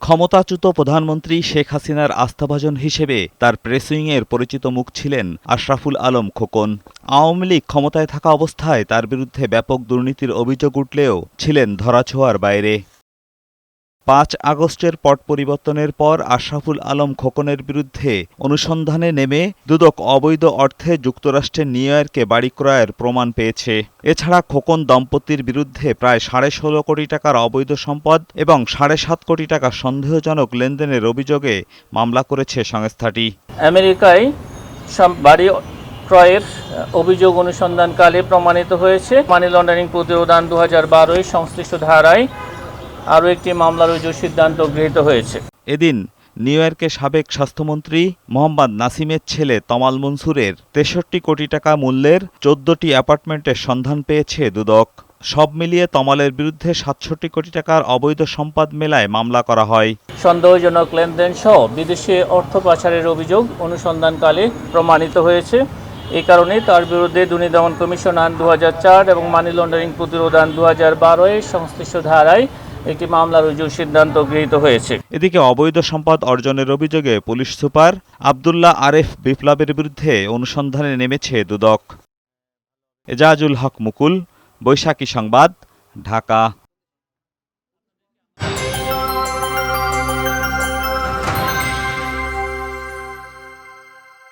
ক্ষমতাচ্যুত প্রধানমন্ত্রী শেখ হাসিনার আস্থাভাজন হিসেবে তার প্রেসউইংয়ের পরিচিত মুখ ছিলেন আশরাফুল আলম খোকন। আওয়ামী লীগ ক্ষমতায় থাকা অবস্থায় তার বিরুদ্ধে ব্যাপক দুর্নীতির অভিযোগ উঠলেও ছিলেন ধরাছোঁয়ার বাইরে। ৫ আগস্টের পট পরিবর্তনের পর আশরাফুল আলম খোকনের বিরুদ্ধে অনুসন্ধানে নেমে দুদক অবৈধ অর্থে যুক্তরাষ্ট্রের নিউ ইয়র্কে বাড়ি ক্রয়ের প্রমাণ পেয়েছে। এছাড়া খোকন দম্পতির বিরুদ্ধে প্রায় ১৬.৫ কোটি টাকার অবৈধ সম্পদ এবং ৭.৫ কোটি টাকা সন্দেহজনক লেনদেনের অভিযোগে মামলা করেছে সংস্থাটি। আমেরিকায় বাড়ি ক্রয়ের অভিযোগ অনুসন্ধানকালে প্রমাণিত হয়েছে মানি লন্ডারিং প্রতিরোধ আইন ২০১২ সংশ্লিষ্ট ধারায় আরও একটি মামলা রুজুর সিদ্ধান্ত গৃহীত হয়েছে। এদিন নিউ ইয়র্কের সাবেক স্বাস্থ্যমন্ত্রী মোহাম্মদ নাসিমের ছেলে তমাল মনসুরের ৬৩ কোটি টাকা মূল্যের ১৪টি অ্যাপার্টমেন্টের সন্ধান পেয়েছে দুদক। সব মিলিয়ে তমালের বিরুদ্ধে ৬৭ কোটি টাকার অবৈধ সম্পদ মেলায় মামলা করা হয়। সন্দেহজনক লেনদেন সহ বিদেশে অর্থ পাচারের অভিযোগ অনুসন্ধানকালে প্রমাণিত হয়েছে। এই কারণে তার বিরুদ্ধে দুর্নীতি দমন কমিশন আইন ২০০৪ এবং মানি লন্ডারিং প্রতিরোধ আইন ২০১২ সংশ্লিষ্ট ধারায় একটি মামলা রুজুর সিদ্ধান্ত গৃহীত হয়েছে। এদিকে অবৈধ সম্পদ অর্জনের অভিযোগে পুলিশ সুপার আব্দুল্লাহ আরেফ বিপ্লবের বিরুদ্ধে অনুসন্ধানে নেমেছে দুদক। এজাজুল হক মুকুল, বৈশাখী সংবাদ, ঢাকা।